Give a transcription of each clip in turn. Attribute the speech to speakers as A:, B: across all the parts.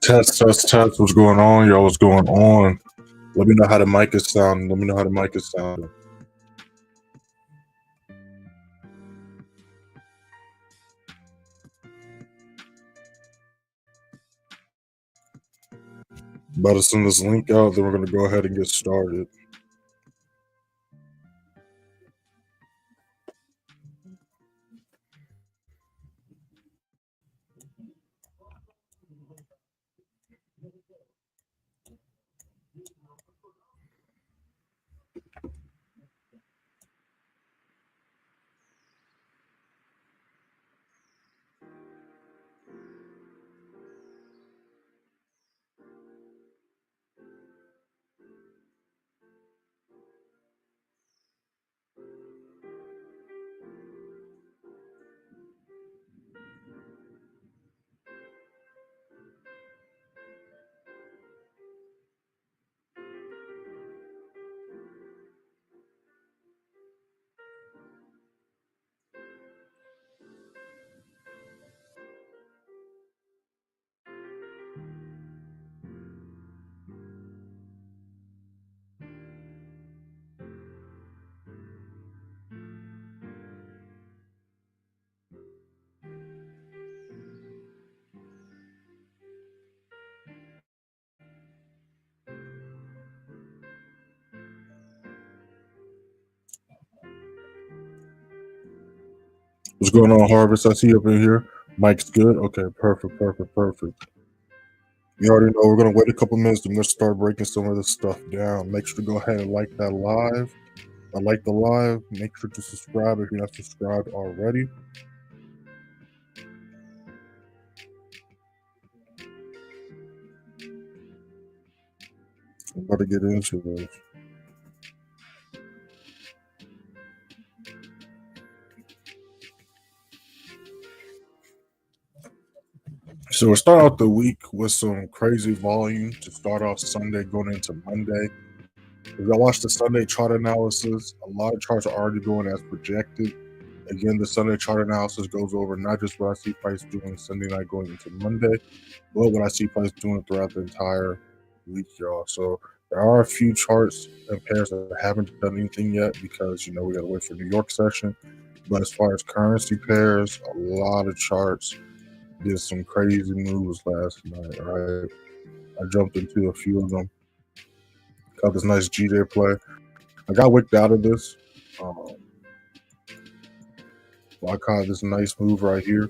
A: Test, test, test. What's going on, y'all? What's going on? Let me know how the mic is sounding. Let me know how the mic is sounding. About to send this link out, then we're going to go ahead and get started. What's going on, Harvest? I see you up in here. Mic's good? Okay, perfect. You already know we're going to wait a couple minutes. I'm going to start breaking some of this stuff down. Make sure to go ahead and like that live. I like the live. Make sure to subscribe if you're not subscribed already. I'm about to get into this. So we're starting out the week with some crazy volume to start off Sunday going into Monday. If I watch the Sunday chart analysis, a lot of charts are already going as projected. Again, the Sunday chart analysis goes over not just what I see price doing Sunday night going into Monday, but what I see price doing throughout the entire week, y'all. So there are a few charts and pairs that haven't done anything yet because, we got to wait for New York session. But as far as currency pairs, a lot of charts did some crazy moves last night, right? I jumped into a few of them. Got this nice GJ play. I got wicked out of this. I caught this nice move right here.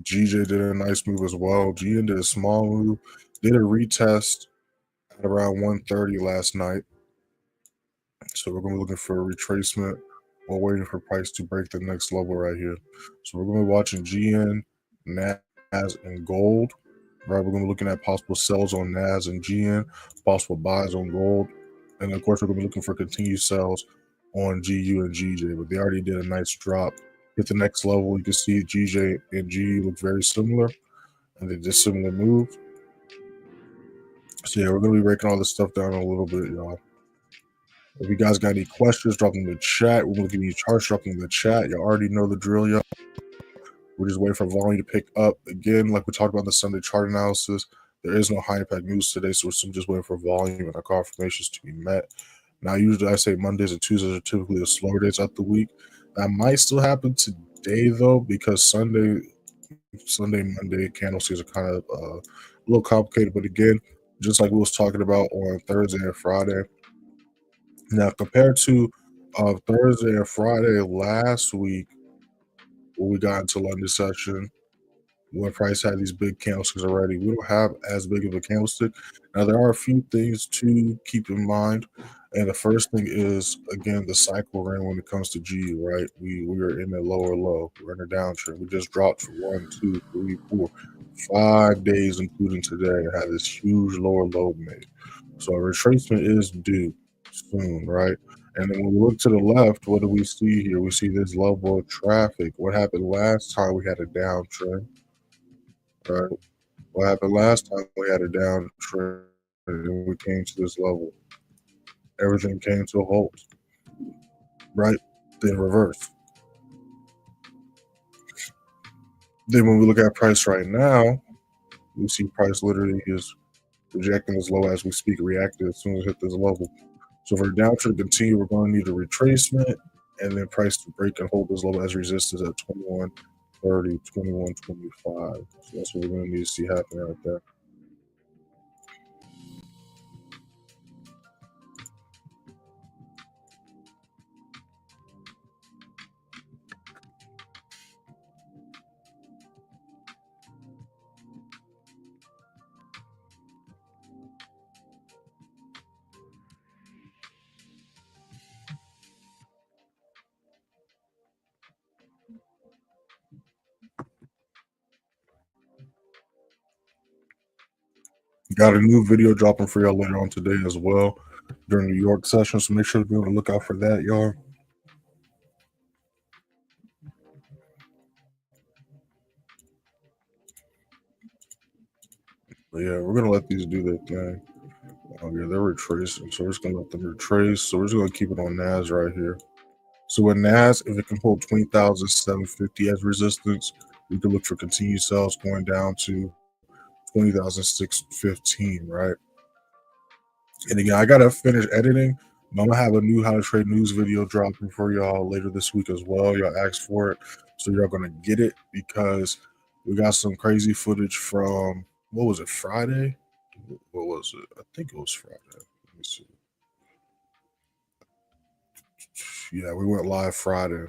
A: GJ did a nice move as well. GN did a small move. Did a retest at around 130 last night. So we're going to be looking for a retracement while waiting for price to break the next level right here. So we're going to be watching GN, NAS, and gold. Right, we're going to be looking at possible sells on NAS and GN, possible buys on gold. And of course, we're going to be looking for continued sells on GU and GJ. But they already did a nice drop. Hit the next level, you can see GJ and GU look very similar. And they did similar moves. So yeah, we're going to be breaking all this stuff down a little bit, y'all. If you guys got any questions, drop them in the chat. We're going to give you charts, drop them in the chat. You already know the drill, y'all. We're just waiting for volume to pick up. Again, like we talked about in the Sunday chart analysis, there is no high impact news today, so we're just waiting for volume and our confirmations to be met. Now, usually I say Mondays and Tuesdays are typically the slower days of the week. That might still happen today, though, because Sunday, Monday candlesticks are kind of a little complicated. But again, just like we was talking about on Thursday and Friday. Now, compared to Thursday and Friday last week, when we got into London session, when price had these big candlesticks already, we don't have as big of a candlestick. Now, there are a few things to keep in mind. And the first thing is, again, the cycle we're in when it comes to GU, right? We are in a lower low. We're in a downtrend. We just dropped for 1, 2, 3, 4, 5 days, including today, and had this huge lower low made. So a retracement is due soon, right? And then when we look to the left, what do we see here? We see this level of traffic. What happened last time we had a downtrend? Right. What happened last time we had a downtrend and we came to this level? Everything came to a halt. Right? Then reverse. Then when we look at price right now, we see price literally is rejecting as low as we speak, reacted as soon as it hit this level. So for the downtrend to continue, we're going to need a retracement and then price to break and hold as low as resistance at 21.30, 21.25. So that's what we're going to need to see happen right there. Got a new video dropping for y'all later on today as well during the New York session, so make sure to be able to look out for that, y'all. But yeah, we're gonna let these do their thing. Oh yeah, they're retracing, so we're just gonna let them retrace. So we're just gonna keep it on NAS right here. So with NAS, if it can hold 20,750 as resistance, we can look for continued sales going down to 20,615, right? And again, I gotta finish editing. I'm gonna have a new how to trade news video dropping for y'all later this week as well. Y'all asked for it, so y'all gonna get it because we got some crazy footage from what was it, Friday? What was it? I think it was Friday. Let me see. Yeah, we went live Friday.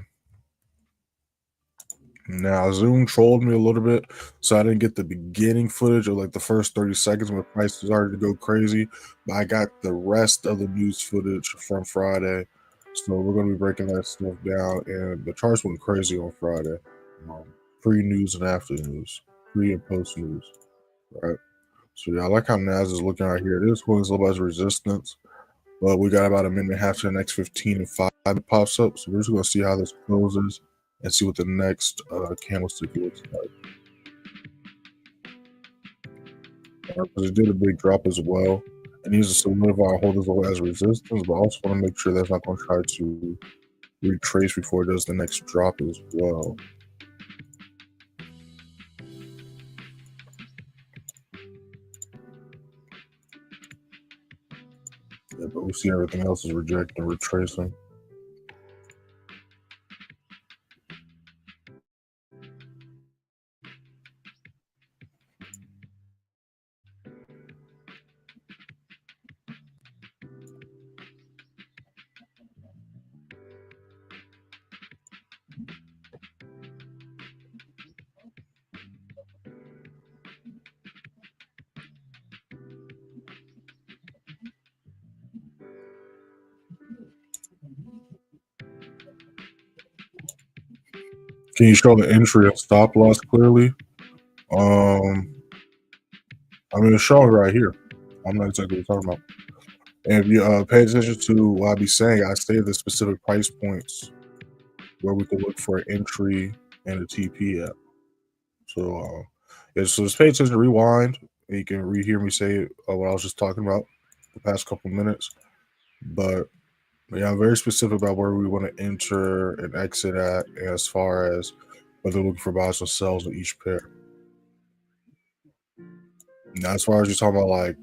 A: Now Zoom trolled me a little bit, so I didn't get the beginning footage of like the first 30 seconds when price started to go crazy. But I got the rest of the news footage from Friday, so we're gonna be breaking that stuff down. And the charts went crazy on Friday, pre-news and after news, pre and post news, right? So yeah, I like how NAS is looking right here. It is going as low as resistance, but we got about a minute and a half to the next 15 and 5 it pops up. So we're just gonna see how this closes and see what the next candlestick looks like. Because it did a big drop as well. It needs to solidify and hold as low as resistance, but I also want to make sure that's not going to try to retrace before it does the next drop as well. Yeah, but we see everything else is rejecting, retracing. Can you show the entry and stop loss clearly? I mean, it's showing right here. I'm not exactly what you're talking about. And if you pay attention to what I be saying, I say the specific price points where we can look for an entry and a TP at. So, yeah, so just pay attention, rewind, and you can rehear me say what I was just talking about the past couple minutes. But yeah, I'm very specific about where we want to enter and exit at as far as whether looking for buys or sells in each pair. Now, as far as you're talking about like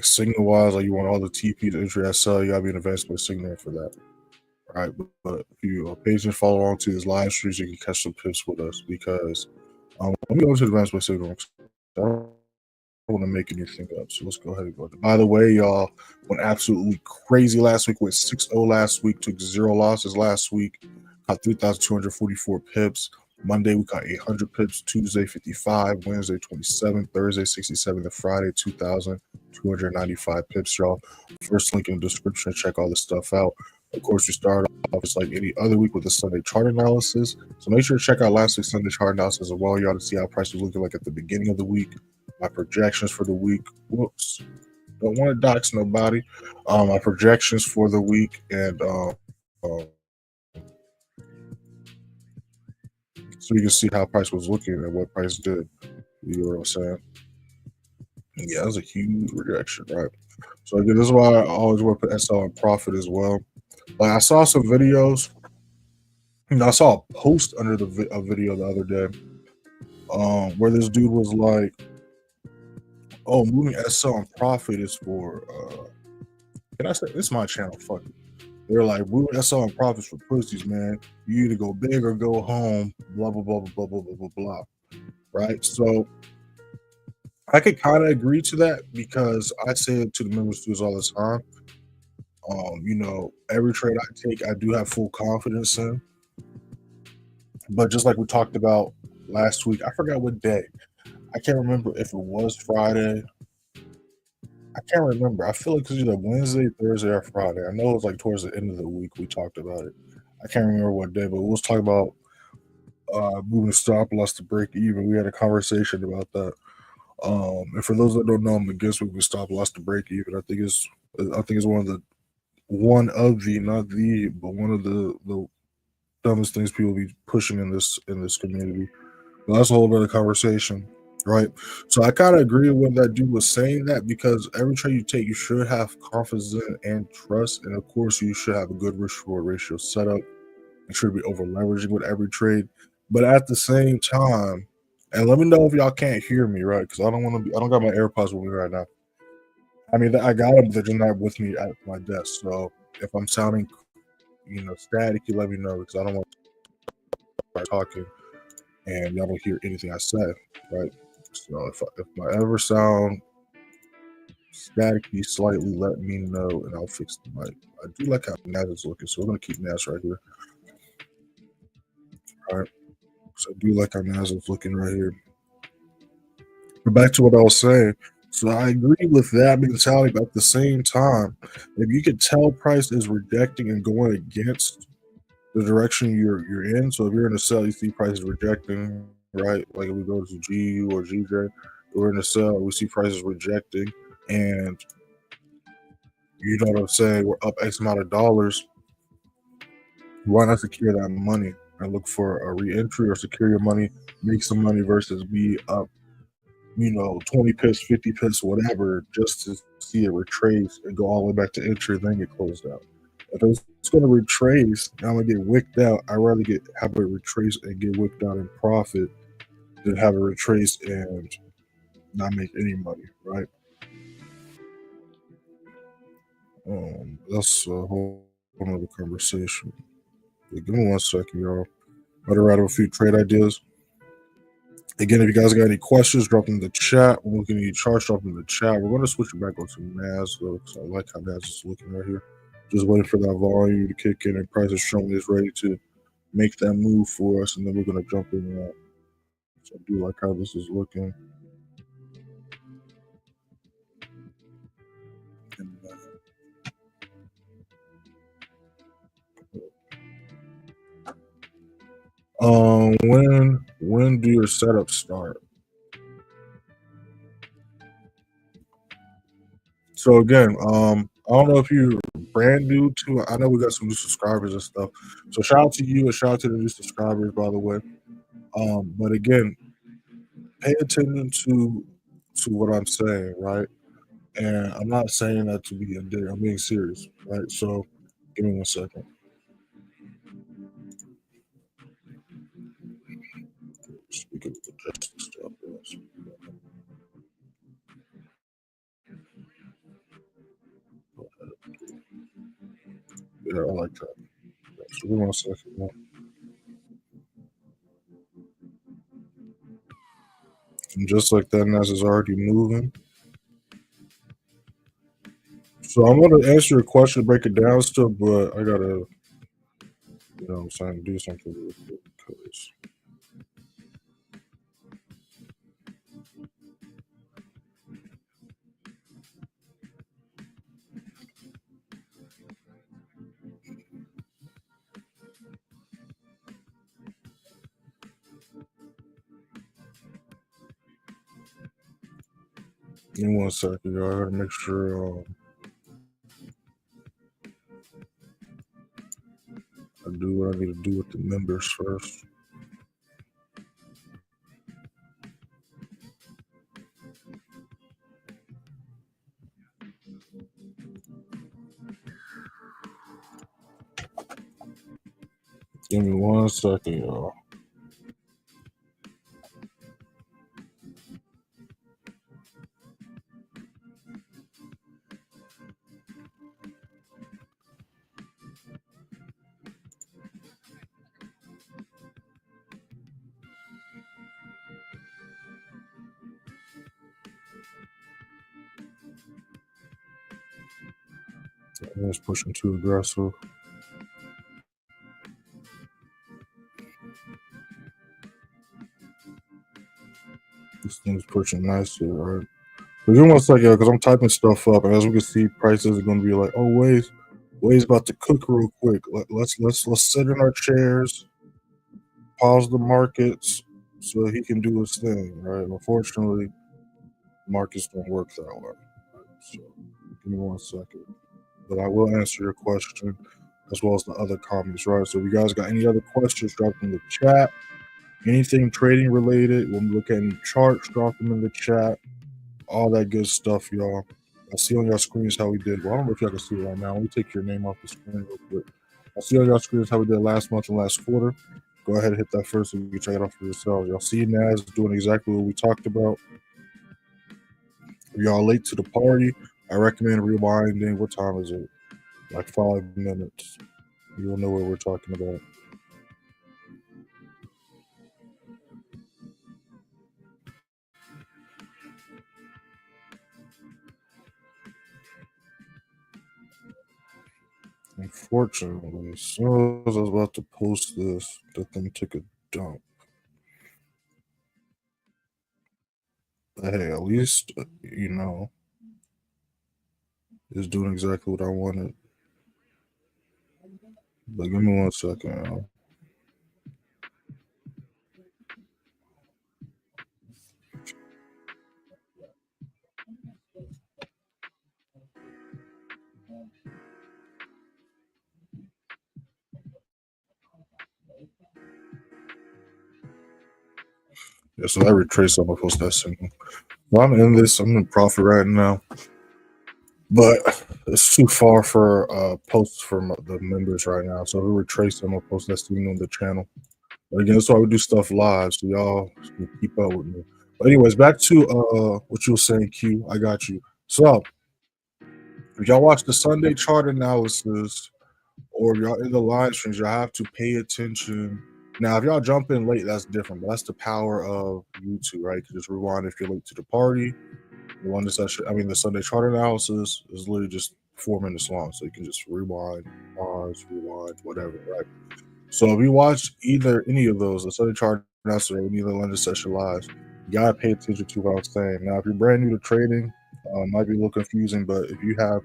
A: signal wise, like you want all the TP to entry SL, you gotta be an investment signal for that. Right. But if you pay attention, follow along to his live streams, you can catch some pips with us because let me go to the investment signal. I don't want to make anything up. So let's go ahead and go. By the way, y'all went absolutely crazy last week. Went 6-0 last week, took 0 losses last week, caught 3,244 pips. Monday, we caught 800 pips. Tuesday, 55. Wednesday, 27. Thursday, 67. And Friday, 2,295 pips, y'all. First link in the description. Check all this stuff out. Of course, we start off just like any other week with a Sunday chart analysis. So make sure to check out last week's Sunday chart analysis as well, y'all, to see how price was looking like at the beginning of the week. My projections for the week. Whoops. Don't want to dox nobody. My projections for the week and so you can see how price was looking and what price did. You know what I'm saying? Yeah, that was a huge rejection, right? So again, this is why I always want to put SL in profit as well. Like I saw some videos. I saw a post under a video the other day, where this dude was like, Oh, moving SL on profit is for can I say this is my channel? Fuck it. They're like moving SL on profits for pussies, man. You either go big or go home. Blah blah blah blah blah blah blah blah. Right. So I could kind of agree to that because I say it to the members too all the time. You know, every trade I take, I do have full confidence in. But just like we talked about last week, I forgot what day. I can't remember if it was Friday. I can't remember. I feel like it's either Wednesday, Thursday, or Friday. I know it was like towards the end of the week we talked about it. I can't remember what day, but we was talking about moving stop loss to break even. We had a conversation about that. And for those that don't know, I'm against moving stop loss to break even. I think it's one of the not the but one of the dumbest things people be pushing in this community. But that's a whole other conversation, right? So I kind of agree with what that dude was saying that because every trade you take, you should have confidence in and trust, and of course, you should have a good risk reward ratio set up. You should be over leveraging with every trade, but at the same time, and let me know if y'all can't hear me, right? Because I don't want to be. I don't got my AirPods with me right now. I mean, I got them, they're just not with me at my desk. So if I'm sounding, static, you let me know because I don't want to start talking and y'all don't hear anything I say, right? So if I ever sound staticky slightly, let me know and I'll fix the mic. I do like how NAS is looking, so we're gonna keep NAS right here. All right. So I do like how NAS is looking right here. But back to what I was saying. So I agree with that mentality, but at the same time, if you could tell price is rejecting and going against the direction you're in. So if you're in a sell, you see prices rejecting, right? Like if we go to GU or GJ, we're in a sell, we see prices rejecting, and you know what I'm saying, we're up X amount of dollars. Why not secure that money and look for a re-entry or secure your money, make some money versus be up, 20 pips, 50 pips, whatever, just to see it retrace and go all the way back to entry, then get closed out. If it's going to retrace, I'm going to get wicked out. I'd rather have it retrace and get wicked out in profit than have it retrace and not make any money, right? That's a whole other conversation. But give me 1 second, y'all. I'd write a few trade ideas. Again, if you guys got any questions, drop them in the chat. We're looking at your charts, drop them in the chat. We're going to switch it back onto NAS, though, because I like how NAS is looking right here. Just waiting for that volume to kick in and price is showing is ready to make that move for us, and then we're going to jump in that. So I do like how this is looking. When do your setups start? So again, I don't know if you're brand new to it. I know we got some new subscribers and stuff. So shout out to you and shout out to the new subscribers, by the way. But again, pay attention to what I'm saying, right? And I'm not saying that to be a dick. I'm being serious, right? So give me 1 second. Speaking of the justice stuff, yeah, I like that. So give me 1 second. Man. And just like that, NAS is already moving. So I'm gonna answer your question, break it down still, but I gotta, I'm saying, do something real quick because. Give me 1 second, y'all. I gotta make sure I do what I need to do with the members first. Give me 1 second, y'all. It's pushing too aggressive. This thing's pushing nicely, right? But give me 1 second, because I'm typing stuff up, and as we can see, prices are going to be like, oh, Way's about to cook real quick. Let's sit in our chairs, pause the markets, so he can do his thing, right? Unfortunately, markets don't work that way. So give me 1 second, but I will answer your question as well as the other comments, right? So if you guys got any other questions, drop them in the chat. Anything trading related, when we look at any charts, drop them in the chat. All that good stuff, y'all. I see on your screens how we did. Well, I don't know if y'all can see it right now. Let me take your name off the screen real quick. I see on your screens how we did last month and last quarter. Go ahead and hit that first so you can check it out for yourselves. Y'all see NAS doing exactly what we talked about. If y'all late to the party, I recommend rewinding. What time is it? Like 5 minutes. You'll know what we're talking about. Unfortunately, as soon as I was about to post this, the thing took a dump. But hey, at least, it's doing exactly what I wanted. But give me 1 second. Yeah, so I retraced. I'm gonna post that signal. Well, I'm in this. I'm in profit right now, but it's too far for posts from the members right now. So if we retrace, I'm gonna post that signal on the channel. But again, that's why we do stuff live, so y'all can keep up with me. But anyways, back to what you were saying, Q. I got you. So if y'all watch the Sunday chart analysis, or if y'all in the live streams, y'all have to pay attention. Now, if y'all jump in late, that's different. But that's the power of YouTube, right? You can just rewind if you're late to the party. The Sunday chart analysis is literally just 4 minutes long, so you can just rewind, pause, rewind, whatever, right? So if you watch either any of those, the Sunday chart analysis or any of the London session lives, you gotta pay attention to what I'm saying. Now, if you're brand new to trading, might be a little confusing, but if you have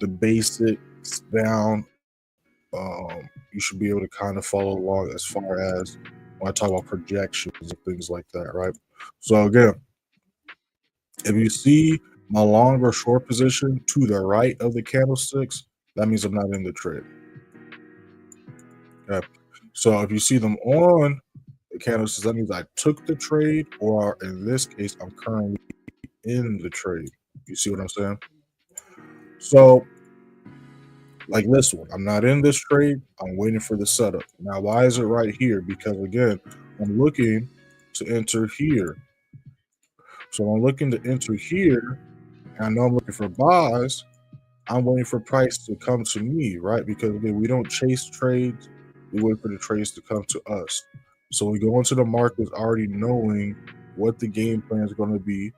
A: the basics down, you should be able to kind of follow along as far as when I talk about projections and things like that, right? So again, if you see my long or short position to the right of the candlesticks, that means I'm not in the trade. Okay. So if you see them on the candlesticks, that means I took the trade, or in this case, I'm currently in the trade. You see what I'm saying? So like this one, I'm not in this trade. I'm waiting for the setup. Now, why is it right here? Because again, I'm looking to enter here. So I'm looking to enter here, and I know I'm looking for buys. I'm waiting for price to come to me, right? Because again, we don't chase trades. We wait for the trades to come to us. So we go into the markets already knowing what the game plan is going to be.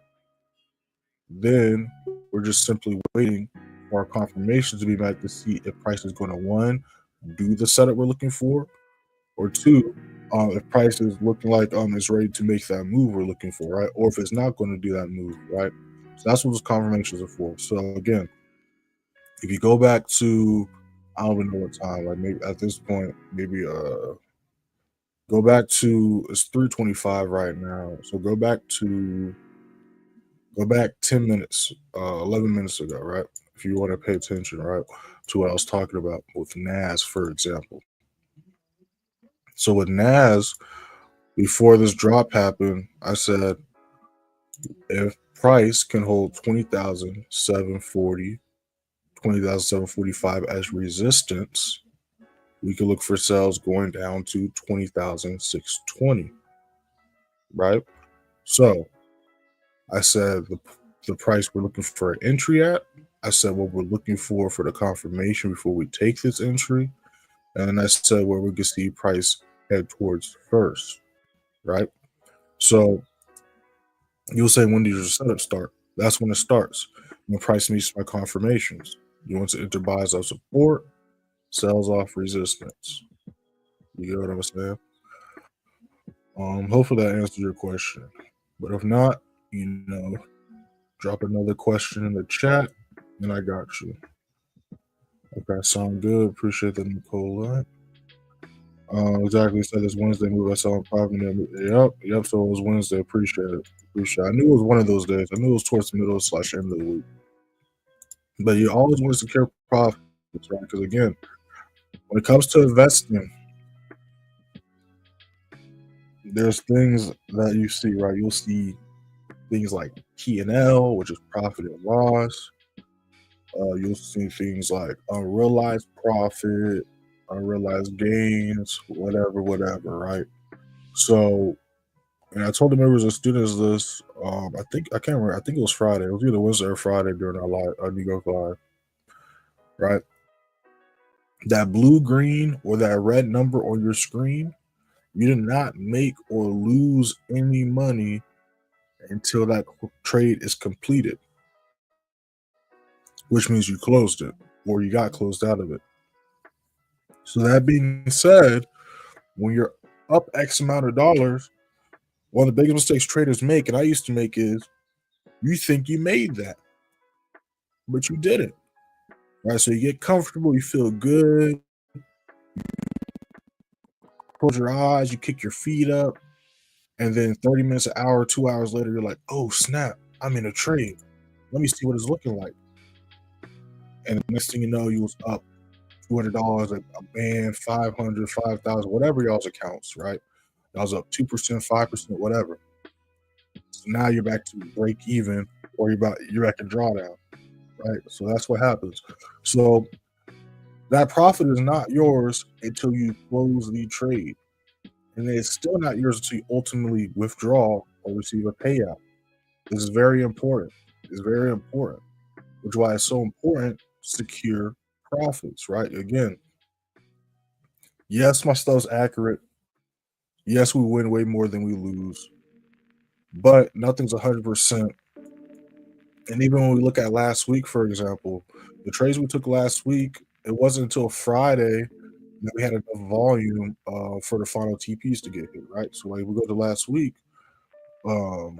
A: Then we're just simply waiting for our confirmation to be back to see if price is going to, one, do the setup we're looking for, or two, if price is looking like it's ready to make that move we're looking for, right? Or if it's not going to do that move, right? So that's what those confirmations are for. So again, if you go back to, I don't even know what time, like maybe at this point, maybe go back to, it's 3:25 right now. So go back 10 minutes, 11 minutes ago, right? If you want to pay attention, right, to what I was talking about with NAS, for example. So with NAS, before this drop happened, I said if price can hold 20,740, 20,745 as resistance, we could look for sales going down to 20,620, right? So I said the price we're looking for an entry at. I said what we're looking for the confirmation before we take this entry. And then I said where we could see price head towards first, right? So you'll say, when does your setup start? That's when it starts. When price meets my confirmations. You want to enter buys off support, sells off resistance. You get what I'm saying? Hopefully that answers your question. But if not, drop another question in the chat, and I got you. Okay, sound good. Appreciate that, Nicole. Exactly. Said this Wednesday move. I saw on profit. Yep. So it was Wednesday. Appreciate it. I knew it was one of those days. I knew it was towards the middle / end of the week. But you always want to secure profits, right? Because again, when it comes to investing, there's things that you see, right? You'll see things like P&L, which is profit and loss. You'll see things like unrealized profit, unrealized gains, whatever, right? So, and I told the members of students this. I can't remember. I think it was Friday. It was either Wednesday or Friday during our New York live, right? That blue, green, or that red number on your screen, you did not make or lose any money until that trade is completed, which means you closed it or you got closed out of it. So that being said, when you're up X amount of dollars, one of the biggest mistakes traders make, and I used to make, is you think you made that, but you didn't. Right? So you get comfortable, you feel good, close your eyes, you kick your feet up, and then 30 minutes, an hour, 2 hours later, you're like, oh snap, I'm in a trade. Let me see what it's looking like. And the next thing you know, you was up $200, a band, 500, 5,000, whatever y'all's accounts, right? I was up 2%, 5%, whatever. So now you're back to break even, or you're at the drawdown, right? So that's what happens. So that profit is not yours until you close the trade, and it's still not yours until you ultimately withdraw or receive a payout. This is very important. It's very important, which is why it's so important to secure profits, right? Again, yes, my stuff's accurate. Yes, we win way more than we lose, but nothing's 100%. And even when we look at last week, for example, the trades we took last week, it wasn't until Friday that we had enough volume for the final TPs to get hit, right? So like we go to last week, and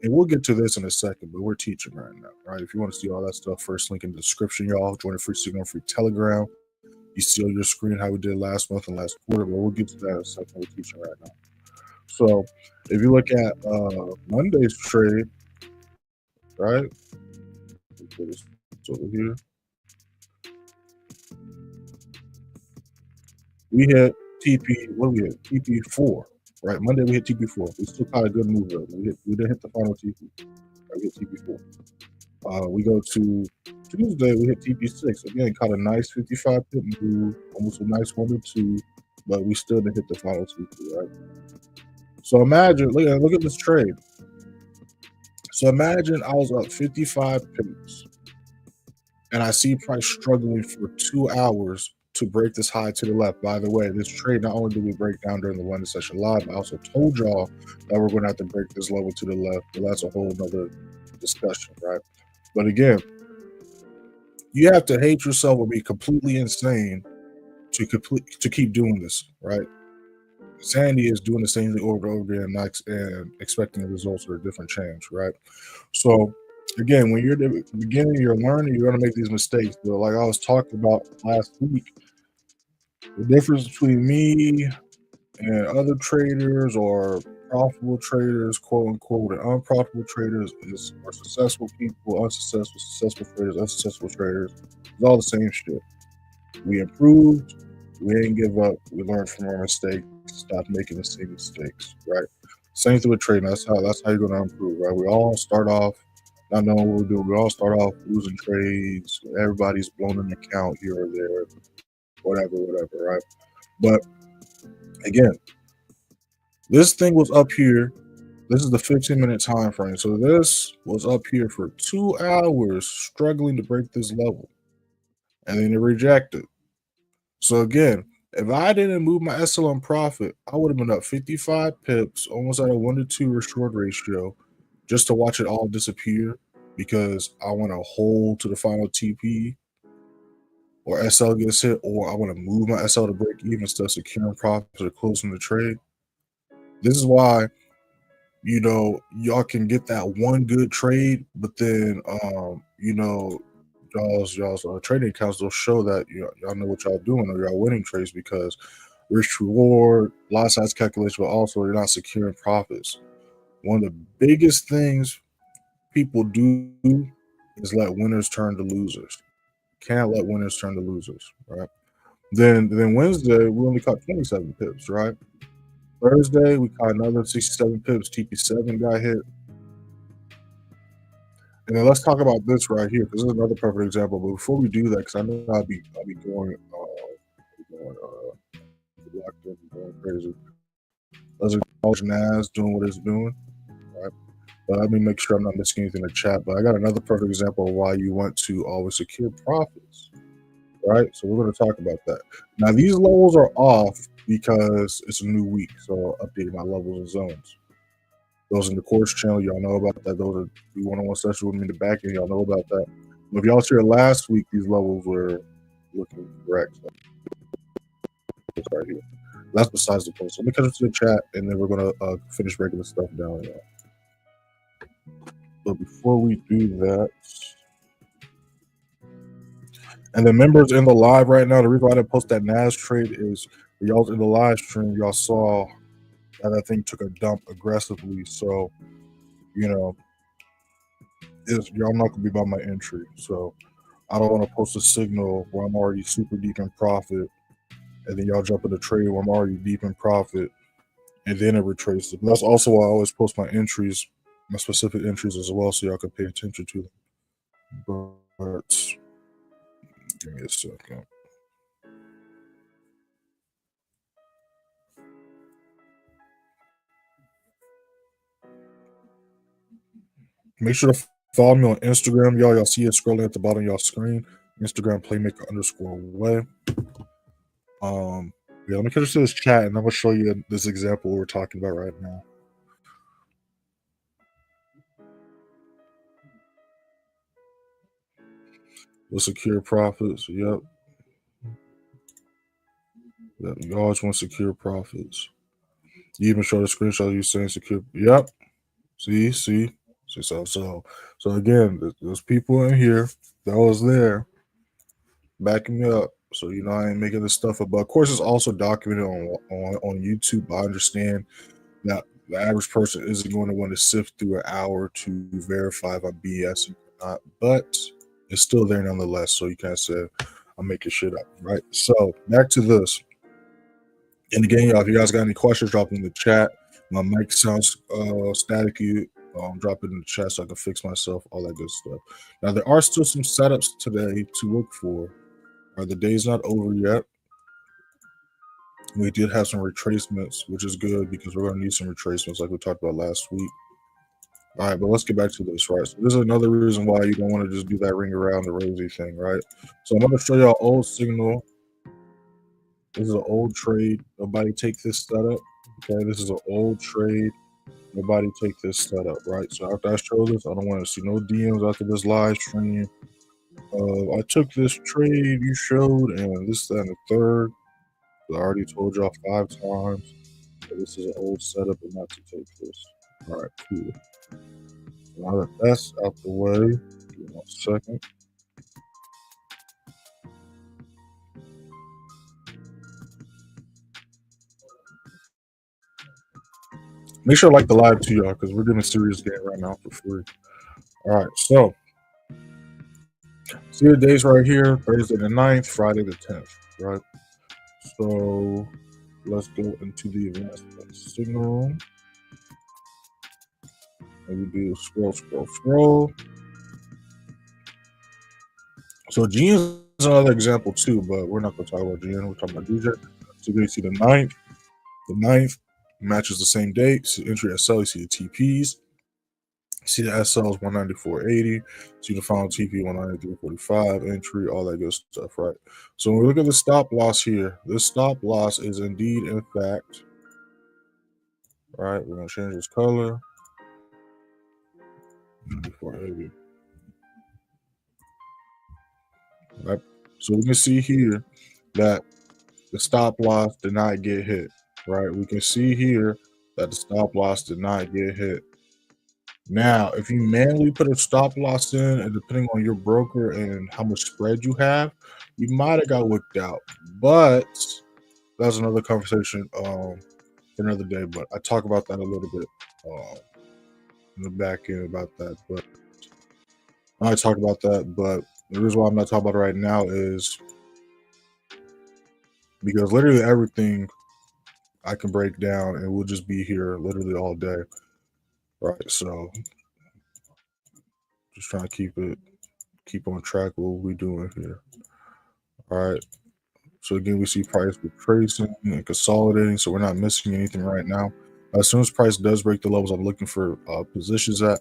A: we'll get to this in a second, but we're teaching right now, right? If you want to see all that stuff, first link in the description, y'all. Join the free Signal, free Telegram. You see on your screen how we did last month and last quarter, but we'll get to that in a second. We're teaching right now. So if you look at Monday's trade, right? Put this over here. We hit TP. What do we hit? TP4, right? Monday we hit TP4. We still caught a good move though. We didn't hit the final TP. We hit TP4. We go to Tuesday. We hit TP6 again. Caught a nice 55 pip move, almost a nice 1 or 2, but we still didn't hit the final TP, right? So imagine, look at this trade. So imagine I was up 55 pips, and I see price struggling for 2 hours to break this high to the left. By the way, this trade, not only did we break down during the London session live, I also told y'all that we're going to have to break this level to the left, but that's a whole nother discussion, right? But again, you have to hate yourself or be completely insane to keep doing this, right? Sandy is doing the same thing over and over again and expecting the results or a different change, right? So again, when you're at the beginning, you're learning, you're going to make these mistakes. But like I was talking about last week, the difference between me and other traders or profitable traders, quote unquote, and unprofitable traders are successful people, unsuccessful, successful traders, unsuccessful traders. It's all the same shit. We improved. We didn't give up. We learned from our mistakes. Stop making the same mistakes, right? Same thing with trading. That's how you're going to improve, right? We all start off not knowing what we're doing. We all start off losing trades. Everybody's blown an account here or there, whatever, right? But again, this thing was up here. This is the 15-minute time frame. So this was up here for 2 hours, struggling to break this level, and then it rejected. So again, if I didn't move my SLM profit, I would have been up 55 pips, almost at a 1-to-2 restored ratio, just to watch it all disappear because I want to hold to the final TP. or SL gets hit, or I want to move my SL to break even instead of securing profits or closing the trade. This is why, you know, y'all can get that one good trade, but then, you know, y'all's trading accounts will show that y'all know what y'all doing or y'all winning trades because risk reward, lot size calculation, but also you're not securing profits. One of the biggest things people do is let winners turn to losers. Can't let winners turn to losers, right? Then Wednesday we only caught 27 pips, right? Thursday we caught another 67 pips. TP7 got hit. And then let's talk about this right here because this is another perfect example. But before we do that, because I know I'll be going locked in, going crazy. Let's acknowledge Nas doing what it's doing, right? But let me make sure I'm not missing anything in the chat. But I got another perfect example of why you want to always secure profits, right? So we're going to talk about that. Now these levels are off because it's a new week, so I updated my levels and zones. Those in the course channel, y'all know about that. Those are the one-on-one sessions with me in the back end, y'all know about that. If y'all was here last week, these levels were looking correct. So it's right here. That's besides the post. So let me cut it to the chat, and then we're gonna finish breaking the stuff down. Y'all. But before we do that, and the members in the live right now, the reason why I didn't post that NAS trade is y'all in the live stream, y'all saw that thing took a dump aggressively. So, you know, y'all not gonna be by my entry. So I don't want to post a signal where I'm already super deep in profit, and then y'all jump in the trade where I'm already deep in profit, and then it retraces. But that's also why I always post my entries, my specific entries as well, so y'all can pay attention to them. But give me a second. Make sure to follow me on Instagram, y'all. Y'all see it scrolling at the bottom of y'all screen. Instagram playmaker_way. Yeah, let me catch to this chat, and I'm gonna show you this example we're talking about right now. The secure profits. Yep. Yep. You always want secure profits. You even show the screenshot of you saying secure. Yep. See. So again, there's people in here that was there backing me up. So you know I ain't making this stuff up. But of course, it's also documented on YouTube. I understand that the average person isn't going to want to sift through an hour to verify if I'm BSing or not, but it's still there nonetheless. So you can't say I'm making shit up, right? So back to this. And again, y'all, if you guys got any questions, drop them in the chat. My mic sounds staticky. Drop it in the chat so I can fix myself, all that good stuff. Now, there are still some setups today to look for. The day's not over yet. We did have some retracements, which is good because we're going to need some retracements like we talked about last week. All right, but let's get back to this, right? So this is another reason why you don't want to just do that ring around the rosy thing, right? So I'm going to show y'all old signal. This is an old trade. Nobody take this setup. Okay, this is an old trade. Nobody take this setup, right? So after I show this, I don't want to see no DMs after this live stream. I took this trade you showed, and this, that, and the third. I already told y'all 5 times that this is an old setup and not to take this. All right, cool. Now that that's out the way, give me 1 second. Make sure to like the live too, y'all, because we're doing a serious game right now for free. All right, so see the days right here: Thursday the 9th, Friday the 10th, right? So let's go into the advanced signal. And we do scroll. So GN is another example too, but we're not going to talk about GN. We're talking about DJ. So you see the 9th. The 9th matches the same date. See entry SL, you see the TPs. See the SL is 194.80. See the final TP 193.45. Entry, all that good stuff, right? So when we look at the stop loss here, this stop loss is indeed, in fact, right? We're going to change this color. 94.80. Right? So we can see here that the stop loss did not get hit, right? We can see here that the stop loss did not get hit. Now, if you manually put a stop loss in, and depending on your broker and how much spread you have, you might have got wicked out. But that's another conversation for another day. But I talk about that a little bit in the back end about that. But I talk about that. But the reason why I'm not talking about it right now is because literally everything I can break down, and we'll just be here literally all day, right? So just trying to keep on track with what we're doing here. All right. So again, we see price retracing and consolidating, so we're not missing anything right now. As soon as price does break the levels I'm looking for positions at,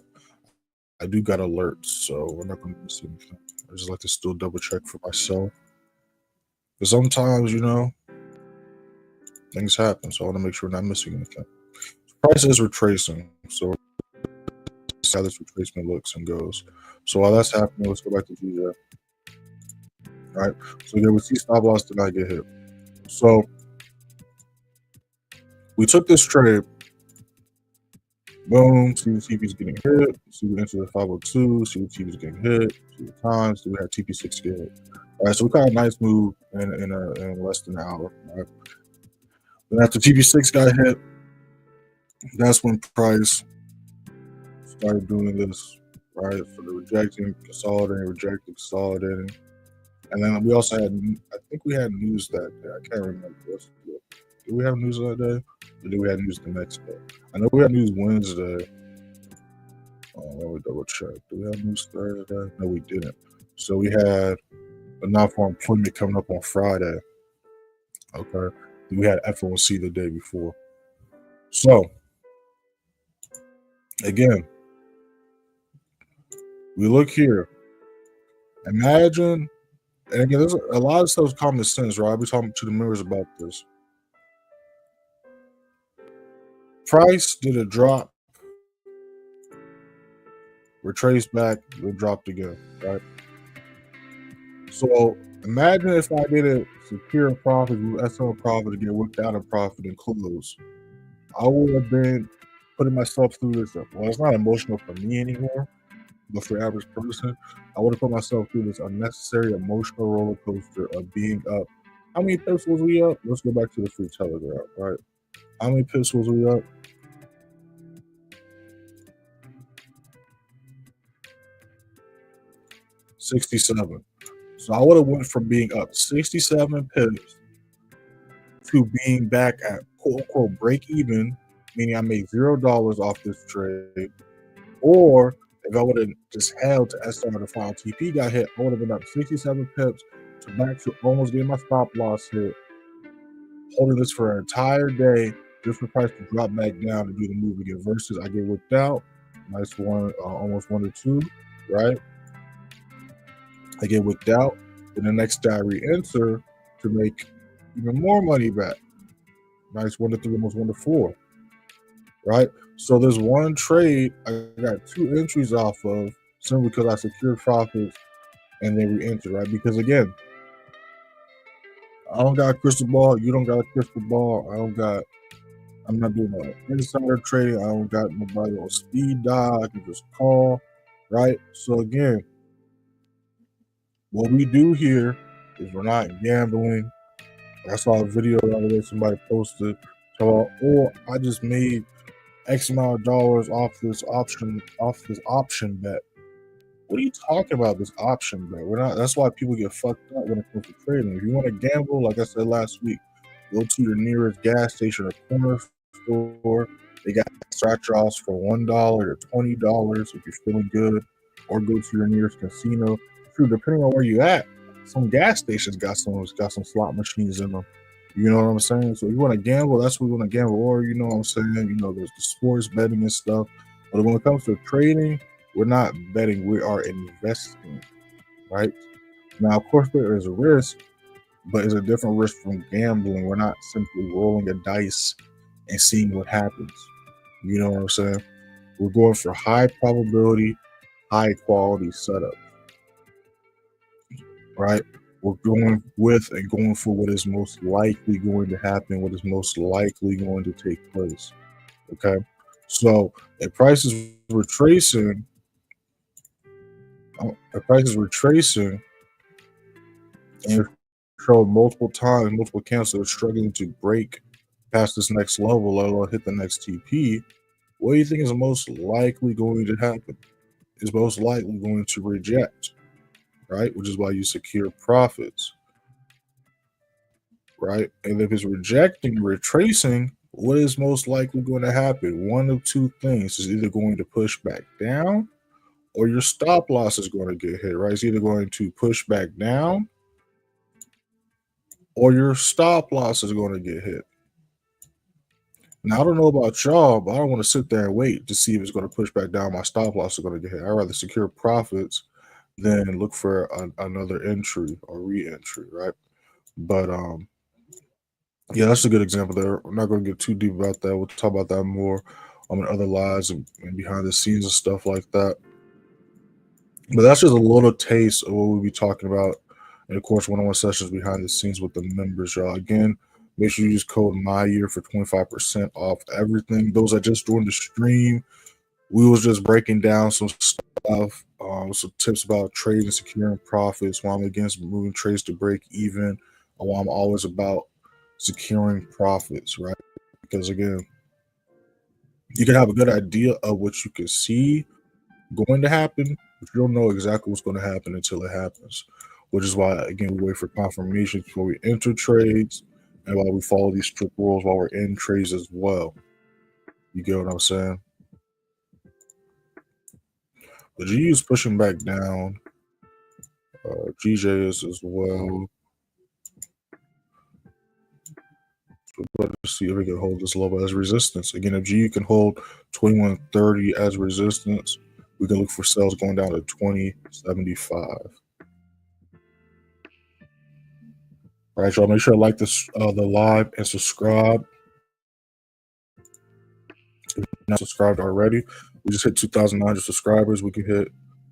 A: I do got alerts, so we're not going to miss anything. I just like to still double check for myself. But sometimes, things happen, so I want to make sure we're not missing anything. Price is retracing, so see how this retracement looks and goes. So while that's happening, let's go back to GJ. All right, so again, we see stop loss did not get hit. So we took this trade. Boom, see the TP's getting hit. See we enter the 502. See the TP's getting hit. See the times. See we had TP6 get hit. All right, so we got a nice move in less than an hour. Right? Then after TP6 got hit, that's when price started doing this. Right, so the rejecting, consolidating, consolidating. And then we also had, I think we had news that day. I can't remember. Did we have news that day? Or did we have news the next day? I know we had news Wednesday. Let me double check. Did we have news Thursday? No, we didn't. So we had a non-farm employment coming up on Friday. Okay. We had FOMC the day before. So, again, we look here. Imagine, and again, there's a lot of stuff is common sense, right? I'll be talking to the members about this. Price did a drop, retraced back, it dropped again, right? So imagine if I did a secure profit, SL profit to get worked out of profit and close. I would have been putting myself through this. Well, it's not emotional for me anymore, but for the average person, I would have put myself through this unnecessary emotional roller coaster of being up. How many pips was we up? Let's go back to the free telegraph, right? How many pips was we up? 67. So I would have went from being up 67 pips to being back at quote unquote break even, meaning I made $0 off this trade. Or if I would have just held to SR the final TP got hit, I would have been up 67 pips to back to almost getting my stop loss hit, holding this for an entire day just for price to drop back down to do the move again. Versus I get whipped out, nice one, almost 1 to 2, right? I get whipped out, then the next day I re-enter to make even more money back. Nice 1 to 3, almost 1 to 4, right? So there's one trade I got 2 entries off of simply because I secured profits and then re-enter, right? Because again, I don't got a crystal ball. You don't got a crystal ball. I'm not doing no insider trading. I don't got nobody on speed dial. I can just call, right? So again, what we do here is we're not gambling. I saw a video the other day somebody posted, so I just made X amount of dollars off this option bet. What are you talking about, this option bet? We're not. That's why people get fucked up when it comes to trading. If you want to gamble, like I said last week, go to your nearest gas station or corner store. They got scratch offs for $1 or $20 if you're feeling good, or go to your nearest casino. True, depending on where you at, some gas stations got some slot machines in them. You know what I'm saying? So if you want to gamble, that's what you want to gamble. Or you know what I'm saying? There's the sports betting and stuff. But when it comes to trading, we're not betting, we are investing, right? Now, of course, there is a risk, but it's a different risk from gambling. We're not simply rolling a dice and seeing what happens. You know what I'm saying? We're going for high probability, high quality setup, right? We're going with and going for what is most likely going to happen, what is most likely going to take place. Okay, so if prices retracing, and showed multiple times, multiple candles that are struggling to break past this next level, let alone hit the next TP, what do you think is most likely going to happen? Is most likely going to reject, right? Which is why you secure profits, right? And if it's rejecting, retracing, what is most likely going to happen? One of two things is either going to push back down or your stop loss is going to get hit, right? It's either going to push back down or your stop loss is going to get hit. Now, I don't know about y'all, but I don't want to sit there and wait to see if it's going to push back down. My stop loss is going to get hit. I'd rather secure profits than look for another entry or re-entry, right? But yeah, that's a good example there. I'm not going to get too deep about that. We'll talk about that more in other lives and behind the scenes and stuff like that. But that's just a little taste of what we'll be talking about. And of course, one-on-one sessions behind the scenes with the members, y'all. Again, make sure you use code MYYEAR for 25% off everything. Those that just joined the stream, we was just breaking down some stuff, some tips about trading, securing profits, why I'm against moving trades to break even, or why I'm always about securing profits, right? Because again, you can have a good idea of what you can see going to happen, but you don't know exactly what's going to happen until it happens. Which is why, again, we wait for confirmation before we enter trades, and while we follow these strict rules while we're in trades as well. You get what I'm saying? The GU is pushing back down. GJ is as well. Let's see if we can hold this level as resistance. Again, if GU can hold 2130 as resistance, we can look for sales going down to 2075. All right, y'all. Make sure to like this the live and subscribe. If you're not subscribed already, we just hit 2,900 subscribers. We can hit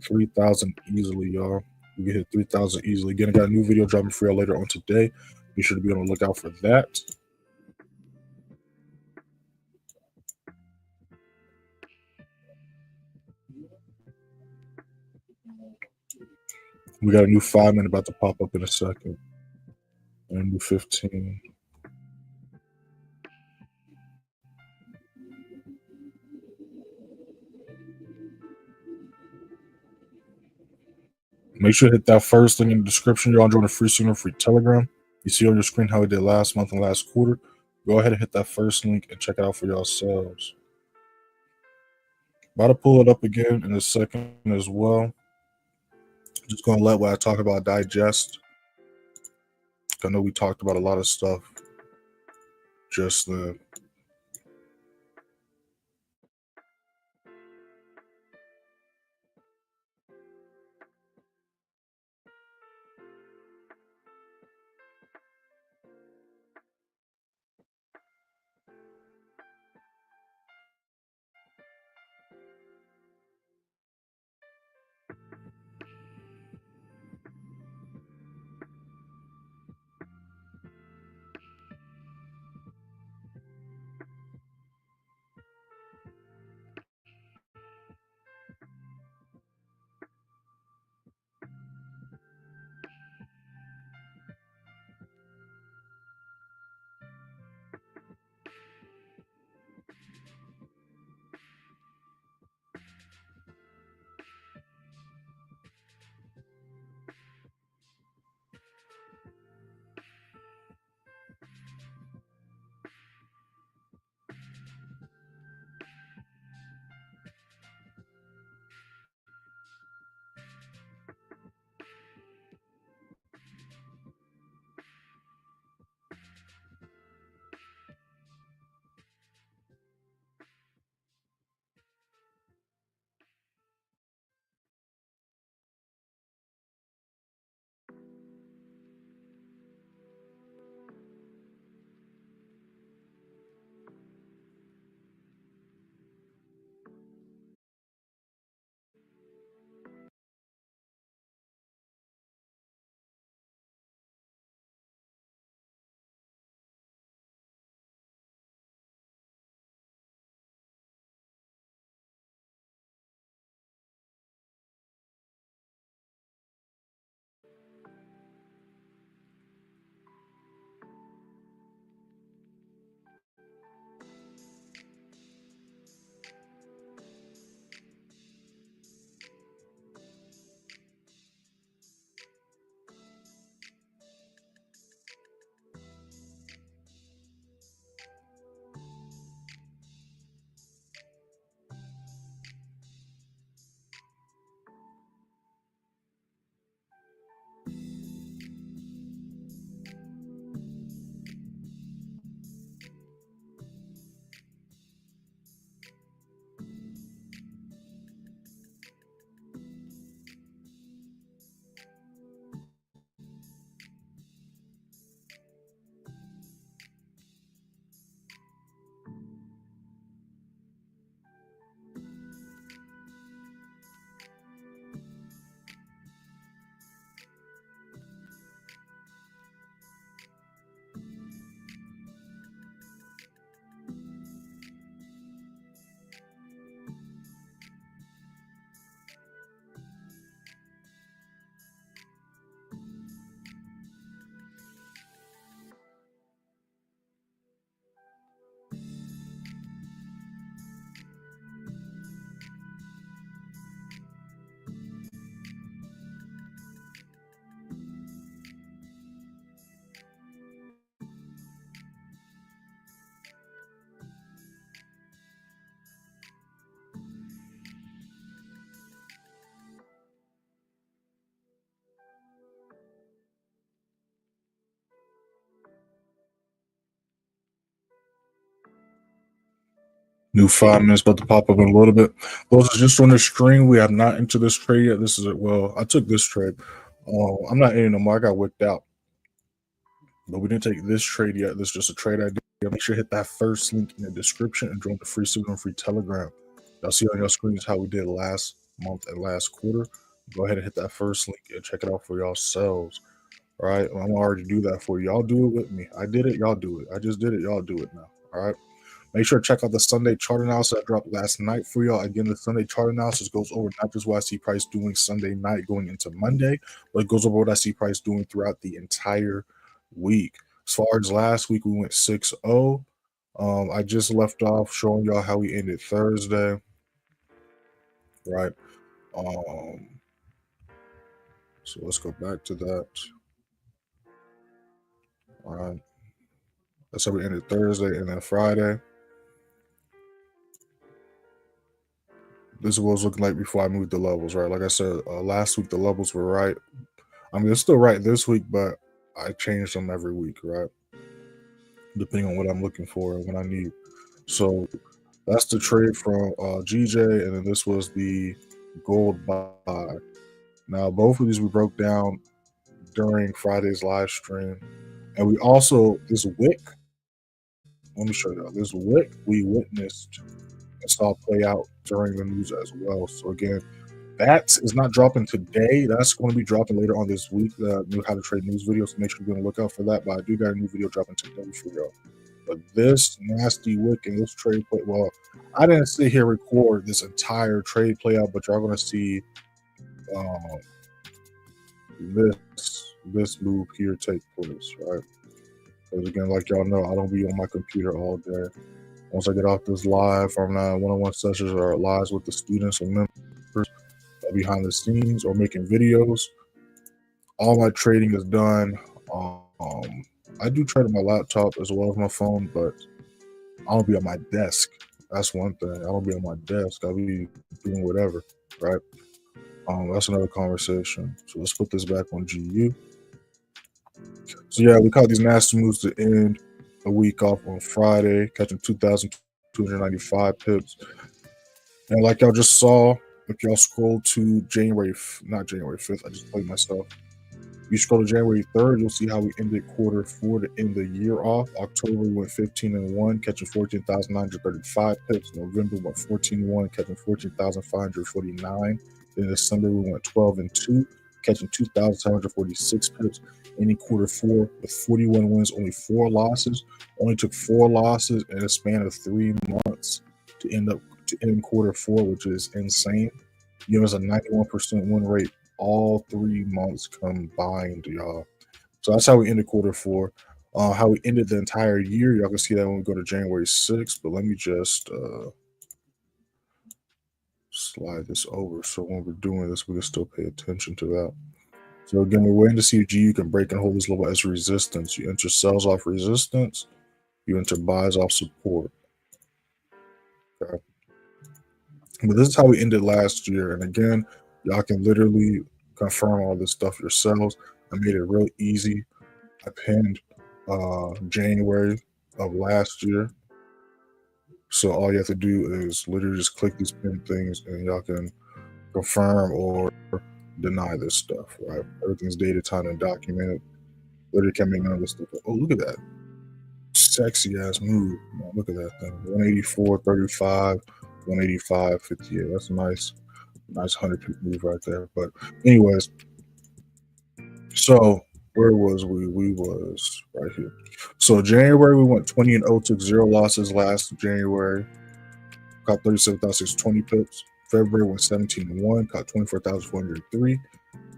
A: 3,000 easily, y'all. We can hit 3,000 easily. Again, I got a new video dropping for y'all later on today. Be sure to be on the lookout for that. We got a new 5-minute about to pop up in a second. And a new 15. Make sure to hit that first link in the description. Y'all join the free signal, free Telegram. You see on your screen how we did last month and last quarter. Go ahead and hit that first link and check it out for yourselves. About to pull it up again in a second as well. Just going to let what I talk about digest. I know we talked about a lot of stuff just then. New 5 minutes about to pop up in a little bit. Those are just on the screen. We have not entered this trade yet. This is it. Well, I took this trade. I'm not in no more. I got wicked out. But we didn't take this trade yet. This is just a trade idea. Make sure to hit that first link in the description and join the free Signal and free Telegram. Y'all see on your screens how we did last month and last quarter. Go ahead and hit that first link and check it out for yourselves. All right. I'm already do that for you. Y'all do it with me. I did it. Y'all do it. I just did it. Y'all do it now. All right. Make sure to check out the Sunday chart analysis I dropped last night for y'all. Again, the Sunday chart analysis goes over not just what I see price doing Sunday night going into Monday, but it goes over what I see price doing throughout the entire week. As far as last week, we went 6-0. I just left off showing y'all how we ended Thursday. Right. So let's go back to that. All right. That's how we ended Thursday, and then Friday. This is what it was looking like before I moved the levels, right? Like I said, last week the levels were right. I mean, they're still right this week, but I change them every week, right? Depending on what I'm looking for and what I need. So that's the trade from GJ, and then this was the gold buy. Now, both of these we broke down during Friday's live stream. And we also, this wick, let me show you this wick we witnessed and saw play out during the news as well. So again, that is not dropping today. That's going to be dropping later on this week. The new how to trade news video. So make sure you're going to look out for that. But I do got a new video dropping today for y'all. But this nasty wick and this trade play, well, I didn't sit here record this entire trade play out, but y'all going to see this move here take place, right? Because again, like y'all know, I don't be on my computer all day. Once I get off this live from one-on-one sessions or lives with the students and members behind the scenes or making videos, all my trading is done. I do trade on my laptop as well as my phone, but I don't be on my desk. That's one thing. I don't be on my desk. I'll be doing whatever, right? That's another conversation. So let's put this back on GU. So yeah, we caught these nasty moves to end a week off on Friday, catching 2,295 pips. And like y'all just saw, if y'all scroll to not January 5th, I just played myself. You scroll to January 3rd, you'll see how we ended quarter 4 to end the year off. October we went 15-1, catching 14,935 pips. November went 14-1, catching 14,549. Then December we went 12-2, catching 2,746 pips. Ending quarter 4 with 41 wins, only 4 losses. Only took 4 losses in a span of 3 months to end quarter 4, which is insane. Give us a 91% win rate all 3 months combined, y'all. So that's how we ended quarter 4. How we ended the entire year, y'all can see that when we go to January 6th. But let me just slide this over so when we're doing this, we can still pay attention to that. So again, we're waiting to see if GU can break and hold this level as resistance. You enter sells off resistance. You enter buys off support. Okay. But this is how we ended last year. And again, y'all can literally confirm all this stuff yourselves. I made it real easy. I pinned January of last year. So all you have to do is literally just click these pin things and y'all can confirm or deny this stuff, right? Everything's dated, timed, and documented. Literally can't make none of this stuff. Oh, look at that. Sexy ass move. Man, look at that thing. 184.35, 185.58. That's a nice 100 pick move right there. But anyways, so where was we? We was right here. So January we went 20-0, took 0 losses last January. Caught 37,620 pips. February went 17-1, caught 24,403.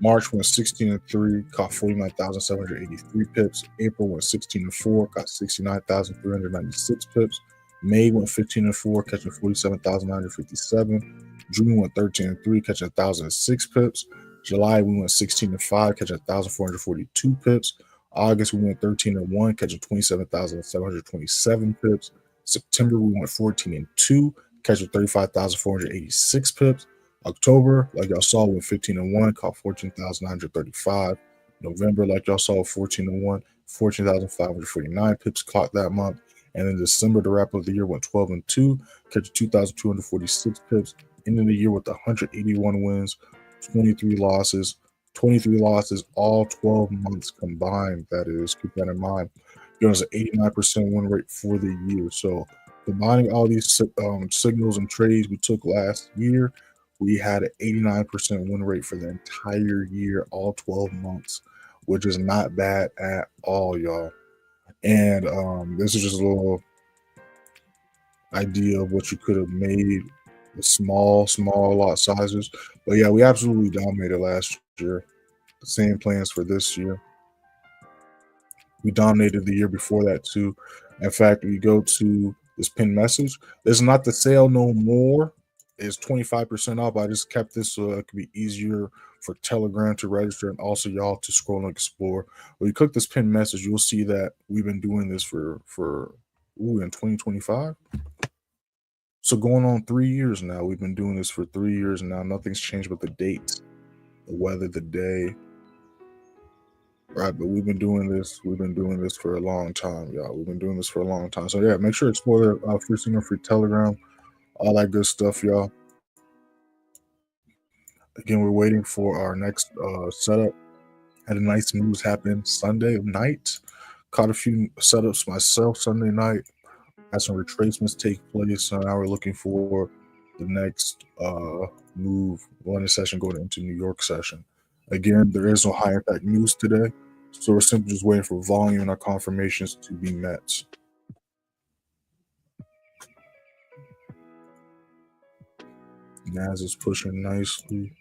A: March went 16-3, caught 49,783 pips. April went 16-4, caught 69,396 pips. May went 15-4, catching 47,957. June went 13-3, catching 1,006 pips. July we went 16-5, catching 1,442 pips. August we went 13-1, catching 27,727 pips. September we went 14-2, catching 35,486 pips. October, like y'all saw, went 15-1, caught 14,935. November, like y'all saw, 14-1, 14,549 pips caught that month. And in December, the wrap of the year went 12-2, catching 2,246 pips, ending the year with 181 wins, 23 losses. 23 losses all 12 months combined. That is, keep that in mind. Giving us an 89% win rate for the year. So, combining all these signals and trades we took last year, we had an 89% win rate for the entire year, all 12 months, which is not bad at all, y'all. And this is just a little idea of what you could have made with small lot sizes. But yeah, we absolutely dominated last year. The same plans for this year. We dominated the year before that too. In fact, we go to this pin message. This is not the sale no more. It's 25% off. I just kept this so it could be easier for Telegram to register and also y'all to scroll and explore. When you click this pin message, you'll see that we've been doing this for in 2025. So going on 3 years now. We've been doing this for 3 years now. Nothing's changed but the date, the weather, the day. Right, but we've been doing this. We've been doing this for a long time, y'all. We've been doing this for a long time. So yeah, make sure to explore the free signal, free Telegram, all that good stuff, y'all. Again, we're waiting for our next setup. Had a nice moves happen Sunday night. Caught a few setups myself Sunday night. Had some retracements take place. So now we're looking for the next move, London session going into New York session. Again, there is no high impact news today, so we're simply just waiting for volume and our confirmations to be met. NAS is pushing nicely.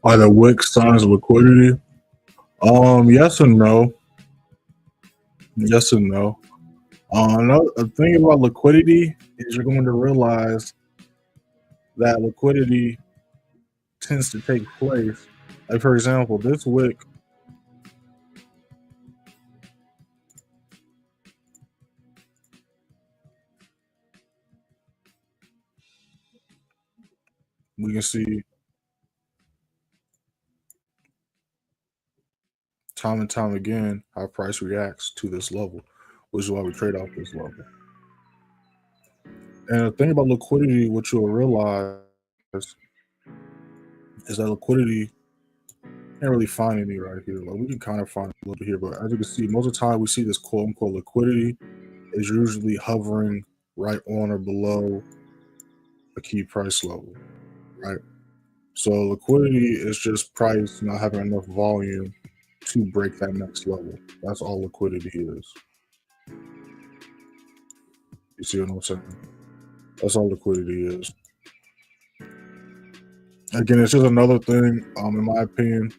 A: Are the wick signs of liquidity? Yes and no. Yes and no. Another thing about liquidity is you're going to realize that liquidity tends to take place. Like, for example, this wick, we can see time and time again how price reacts to this level, which is why we trade off this level. And the thing about liquidity, what you'll realize is that liquidity can't really find any right here. Like, we can kind of find a little bit here, but as you can see, most of the time we see this quote unquote liquidity is usually hovering right on or below a key price level, right? So liquidity is just price not having enough volume to break that next level. That's all liquidity is. You see what I'm saying? That's all liquidity is. Again, it's just another thing, in my opinion.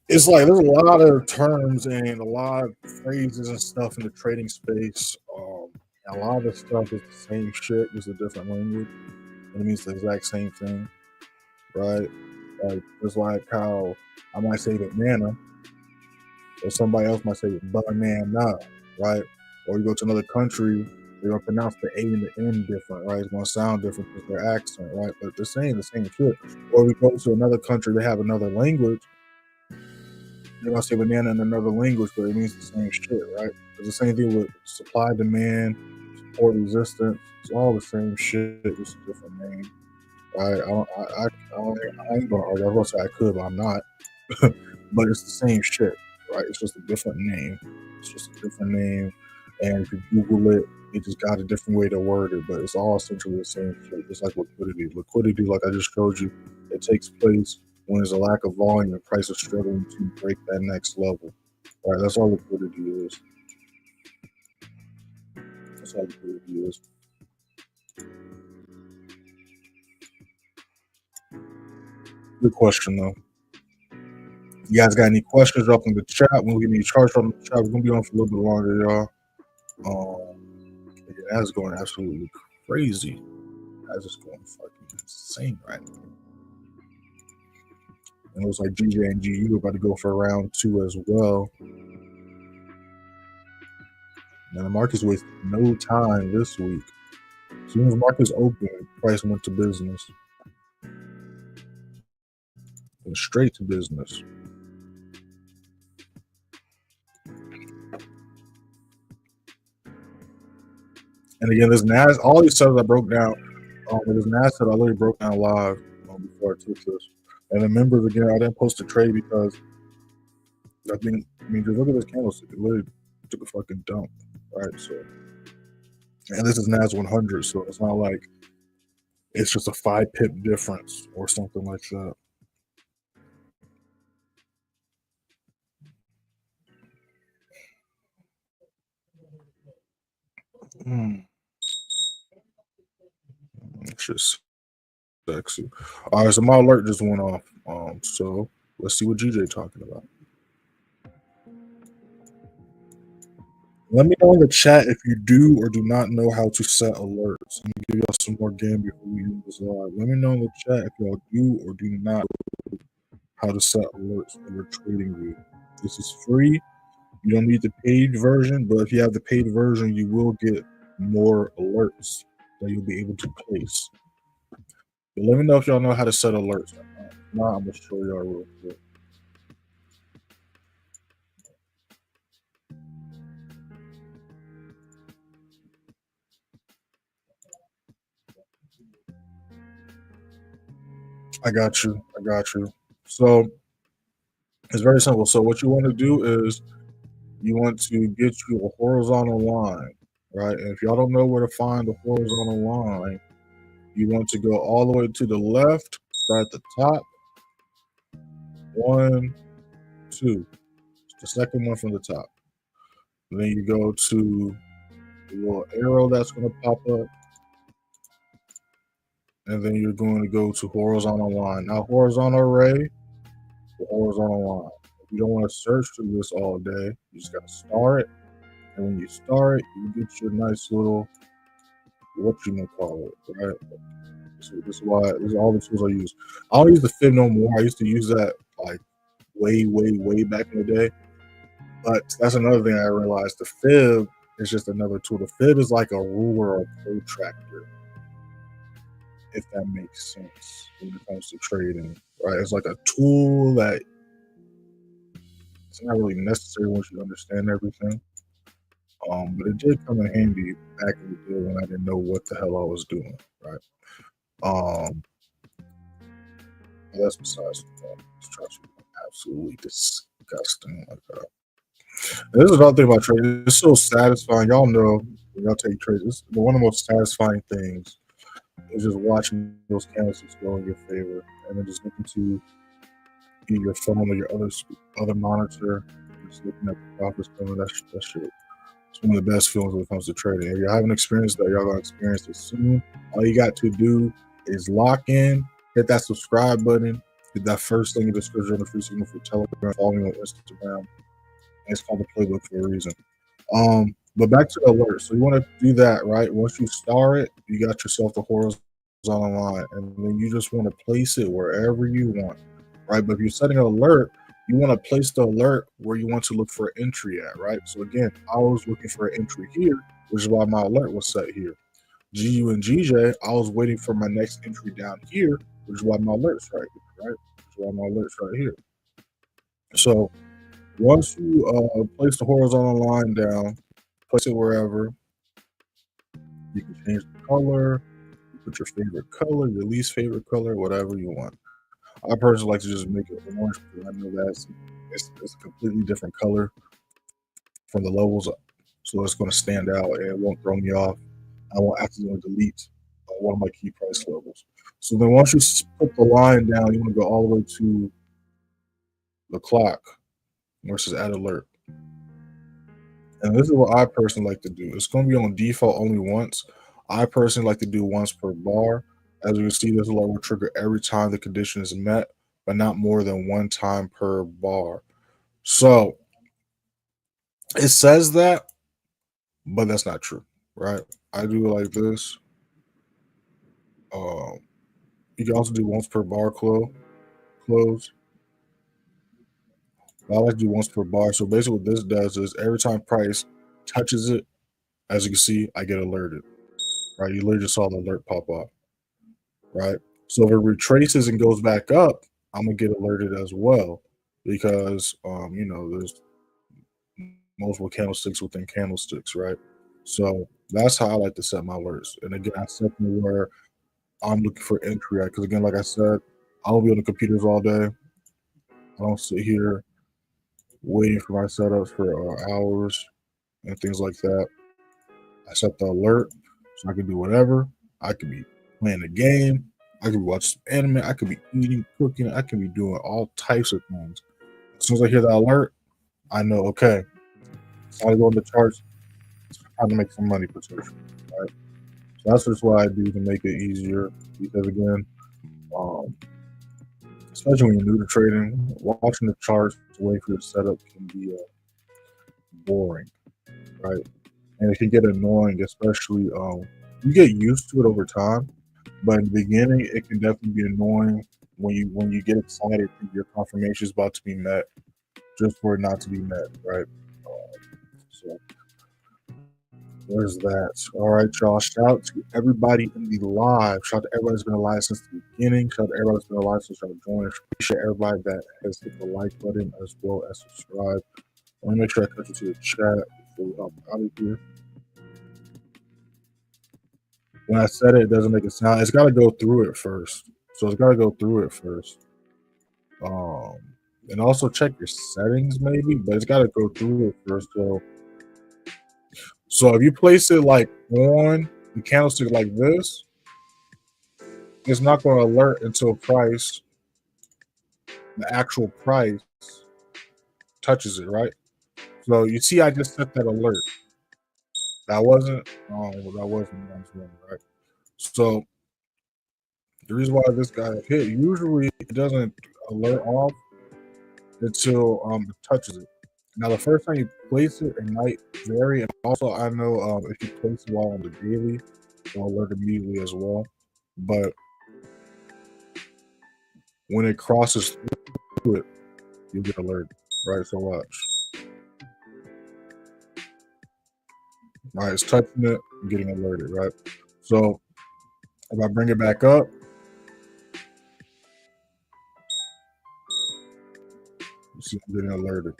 A: It's like there's a lot of terms and a lot of phrases and stuff in the trading space. And a lot of the stuff is the same shit, just a different language. And it means the exact same thing, right? Like, it's like how I might say banana, or somebody else might say banana, right? Or you go to another country, they're gonna pronounce the A and the N different, right? It's gonna sound different because their accent, right? But they're saying the same shit. Or we go to another country, they have another language, they're gonna say banana in another language, but it means the same shit, right? It's the same thing with supply, demand, support, resistance. It's all the same shit, just a different name, right? I ain't gonna argue. I was gonna say I could, but I'm not. But it's the same shit, right? It's just a different name. It's just a different name, and if you Google it, it just got a different way to word it, but it's all essentially the same shit. Just like liquidity. Liquidity, like I just showed you, it takes place when there's a lack of volume and price is struggling to break that next level. Right? That's all liquidity is. That's all liquidity is. Good question though. You guys got any questions up in the chat? We'll give you a charge from the chat. We're gonna be on for a little bit longer, y'all. Yeah, that's going absolutely crazy. That's just going fucking insane right now. And it looks like GJ and GU are about to go for round 2 as well. Now the market's wasting no time this week. As soon as markets open, price went to business. Went straight to business. And again, this NAS, all these setups I broke down, this NAS set I literally broke down live before I took this. And the members, again, I didn't post a trade because I mean, just look at this candlestick. It literally took a fucking dump, right? So, and this is NAS100, so it's not like it's just a 5 pip difference or something like that. It's just sexy. All right, so my alert just went off. So let's see what GJ talking about. Let me know in the chat if you do or do not know how to set alerts. I'm gonna give y'all some more game before we end this live. Let me know in the chat if y'all do or do not know how to set alerts when you're trading with. This is free. You don't need the paid version, but if you have the paid version, you will get more alerts that you'll be able to place. But let me know if y'all know how to set alerts. Now I'm gonna show y'all real quick. I got you. I got you. So it's very simple. So what you want to do is you want to get you a horizontal line, right? And if y'all don't know where to find the horizontal line, you want to go all the way to the left, start at the top. 1, 2. It's the second one from the top. And then you go to the little arrow that's going to pop up. and then you're going to go to horizontal line. Now, horizontal array, the horizontal line. If you don't want to search through this all day, you just got to start it. And when you start it, you get your nice little, what you gonna call it, right? So this is all the tools I use. I don't use the fib no more. I used to use that like way back in the day. But that's another thing I realized. The fib is just another tool. The fib is like a ruler or protractor, if that makes sense when it comes to trading, right? It's like a tool that it's not really necessary once you understand everything. But it did come in handy back in the day when I didn't know what the hell I was doing, right? But that's besides the point. It's absolutely disgusting. Like, this is another thing about trading. It's so satisfying. Y'all know when y'all take trades, it's one of the most satisfying things is just watching those candlesticks go in your favor, and then just looking to either your phone or your other monitor, just looking at the profits coming. That shit. It's one of the best feelings when it comes to trading. If you haven't experienced that, y'all gonna experience it soon. All you got to do is lock in, hit that subscribe button, hit that first link in the description on the free signal for Telegram, follow me on Instagram. It's called the playbook for a reason. But back to the alert. So you want to do that, right? Once you start it, you got yourself the horizontal line, and then you just want to place it wherever you want, right? But if you're setting an alert, you want to place the alert where you want to look for entry at, right? So again, I was looking for an entry here, which is why my alert was set here. GU and GJ, I was waiting for my next entry down here, which is why my alert's right here, right? Which is why my alert's right here. So once you place the horizontal line down, place it wherever. You can change the color, put your favorite color, your least favorite color, whatever you want. I personally like to just make it orange because I know that it's a completely different color from the levels up. So it's going to stand out and it won't throw me off. I won't accidentally delete one of my key price levels. So then once you put the line down, you want to go all the way to the clock where it says add alert. And this is what I personally like to do. It's going to be on default only once. I personally like to do once per bar. As you can see, this alert will trigger every time the condition is met, but not more than one time per bar. So it says that, but that's not true, right? I do it like this. You can also do once per bar close. I like to do once per bar. So basically what this does is every time price touches it, as you can see, I get alerted, right? You literally just saw the alert pop off, right? So if it retraces and goes back up, I'm going to get alerted as well because, there's multiple candlesticks within candlesticks, right? So that's how I like to set my alerts. And again, I set them where I'm looking for entry at because, again, like I said, I don't be on the computers all day. I don't sit here waiting for my setups for hours and things like that. I set the alert so I can do whatever. I could be playing a game. I could be watching some anime. I could be eating, cooking. I could be doing all types of things. As soon as I hear that alert, I know, okay, it's time to go on the charts. It's time to make some money potentially, right? So that's just what I do to make it easier because, again, especially when you're new to trading, watching the charts, waiting for your setup can be boring, right? And it can get annoying, especially you get used to it over time. But in the beginning, it can definitely be annoying when you get excited that your confirmation is about to be met, just for it not to be met, right? So there's that. All right, y'all. Shout out to everybody in the live. Shout out to everybody that's been alive since the beginning. Shout out to everybody that's been alive since y'all joined. Appreciate everybody that has hit the like button as well as subscribe. Let me make sure I cut you to the chat before we hop out of here. When I said it doesn't make a sound. It's got to go through it first. So it's got to go through it first. And also check your settings maybe, but it's got to go through it first. So if you place it like on the candlestick like this, it's not going to alert until price, the actual price, touches it, right? So you see, I just set that alert. That wasn't right? So The reason why this guy hit, usually it doesn't alert off until it touches it. Now, the first time you place it, it might vary, and also I know if you place it while on the daily, it'll alert immediately as well. But when it crosses through it, you get alerted, right? So watch. All right, it's touching it, I'm getting alerted, right? So if I bring it back up, you see I'm getting alerted.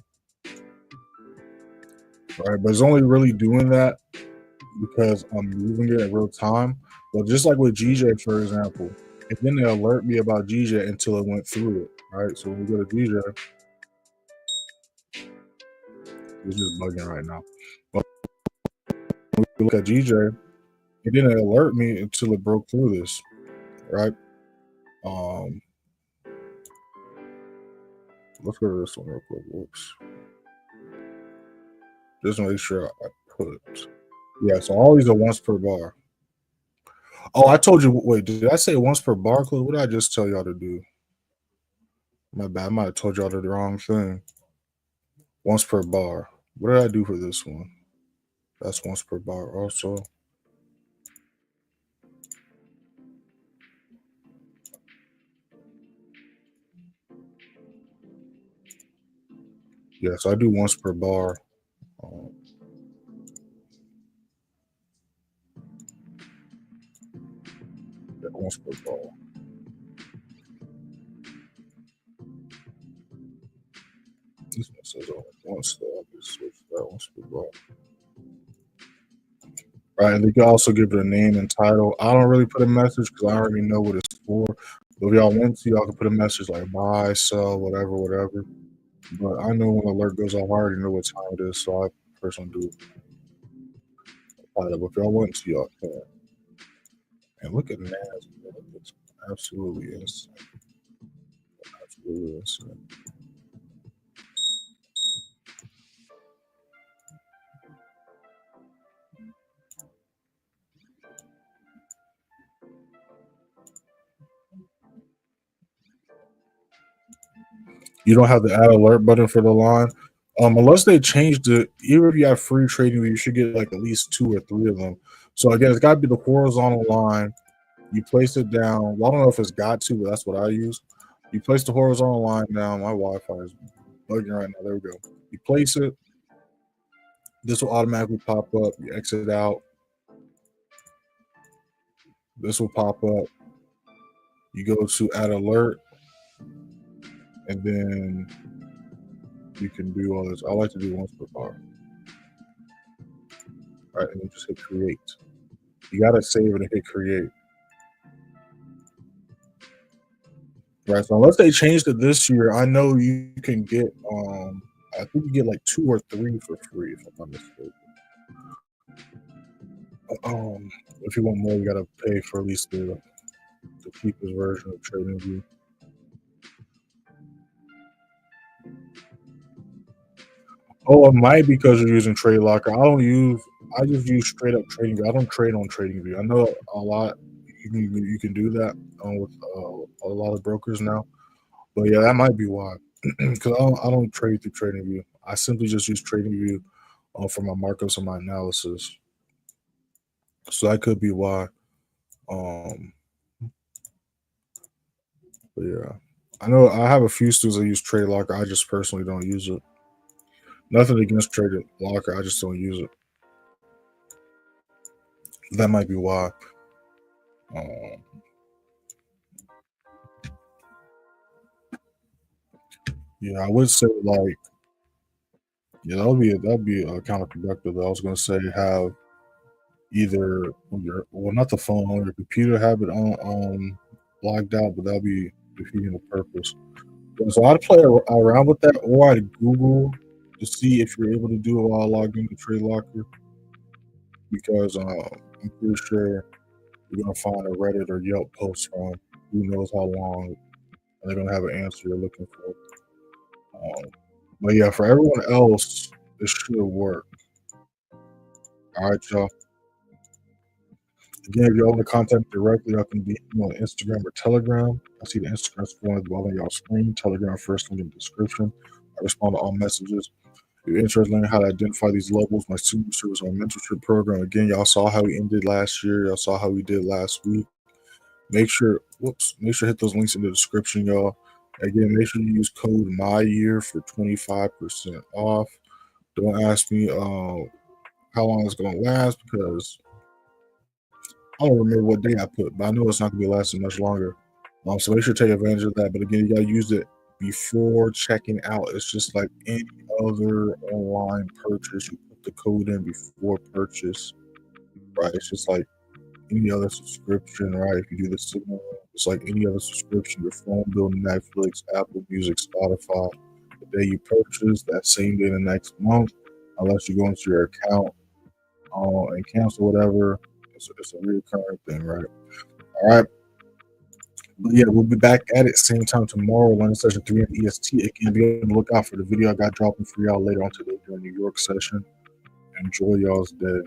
A: All right, but it's only really doing that because I'm moving it in real time. But just like with GJ, for example, it didn't alert me about GJ until it went through it, right? So when we go to GJ, it's just bugging right now. But when we look at GJ, it didn't alert me until it broke through this, right? Let's go to this one real quick. Whoops. Just to make sure I put. Yeah, so all these are once per bar. Oh, I told you. Wait, did I say once per bar? What did I just tell y'all to do? My bad. I might have told y'all the wrong thing. Once per bar. What did I do for this one? That's once per bar also. Yeah, so I do once per bar. Yeah, once per bar. This one says only once, though. I'll just switch that once per bar. Right, and they can also give it a name and title. I don't really put a message because I already know what it's for. But if y'all want to, y'all can put a message like buy, sell, whatever. But I know when the alert goes off, I already know what time it is, so I personally do title. But if y'all want to, y'all can. And look at NAS. It's absolutely insane. Absolutely insane. You don't have the add alert button for the line. Unless they changed it, even if you have free trading, you should get like at least 2 or 3 of them. So again, it's got to be the horizontal line. You place it down. Well, I don't know if it's got to, but that's what I use. You place the horizontal line down. My Wi-Fi is bugging right now. There we go. You place it. This will automatically pop up. You exit out. This will pop up. You go to add alert, and then you can do all this. I like to do once per bar. All right, and then just hit create. You gotta save it and hit create. Right. So unless they changed it this year, I know you can get I think you get like 2 or 3 for free if I'm not mistaken. If you want more, you gotta pay for at least the cheapest version of TradingView. Oh, it might be because you're using Trade Locker. I just use straight up TradingView. I don't trade on TradingView. I know a lot you can do that with a lot of brokers now. But yeah, that might be why. Because I don't trade through TradingView. I simply just use TradingView for my markups and my analysis. So that could be why. But yeah, I know I have a few students that use Trade Locker. I just personally don't use it. Nothing against Trade Locker. I just don't use it. That might be why. Um, yeah, I would say like yeah, that'll be counterproductive. I was gonna say have either well not the phone on your computer have it on logged out, but that'll be defeating the purpose. So I'd play around with that, or I'd Google to see if you're able to do it while logged into Trade Locker, because I'm pretty sure you're gonna find a Reddit or Yelp post from who knows how long, and they're gonna have an answer you're looking for. But yeah, for everyone else, it should work. All right, y'all. Again, if y'all want to contact me directly, y'all can be on Instagram or Telegram. I see the Instagram scrolling at the bottom of y'all screen. Telegram first link in the description. I respond to all messages. If you're interested in learning how to identify these levels, my super service or mentorship program. Again, y'all saw how we ended last year. Y'all saw how we did last week. Make sure to hit those links in the description, y'all. Again, make sure you use code MYYEAR for 25% off. Don't ask me how long it's gonna last because I don't remember what day I put, but I know it's not gonna be lasting much longer. So make sure to take advantage of that. But again, you gotta use it before checking out. It's just like any other online purchase. You put the code in before purchase, right? It's just like any other subscription, right? If you do the signal, it's like any other subscription, your phone bill, Netflix, Apple Music, Spotify. The day you purchase, that same day the next month, unless you go into your account and cancel whatever, it's a recurring thing, right? All right. But yeah, we'll be back at it same time tomorrow, London session 3 at EST. Again, be on the lookout for the video I got dropping for y'all later on today during New York session. Enjoy y'all's day.